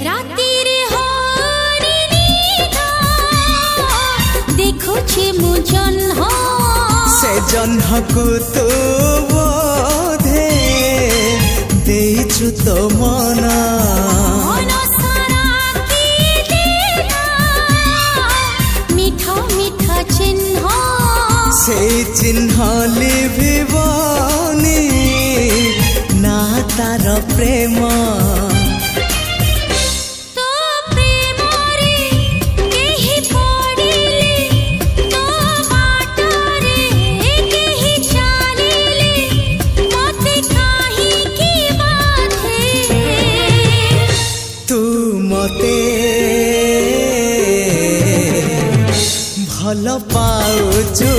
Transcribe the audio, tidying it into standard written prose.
रातिरे हरिणी देखुछि मु जन्ह से जन्ह को तो बोधे देइछु तो मना मीठा मीठा चिन्ह से चिन्ह लिभिबनी ना तार प्रेम तो प्रेम रे केहि पड़िले तो बाटरे केहि चालिले मते काहे की बाधे तू मते भल पाउछु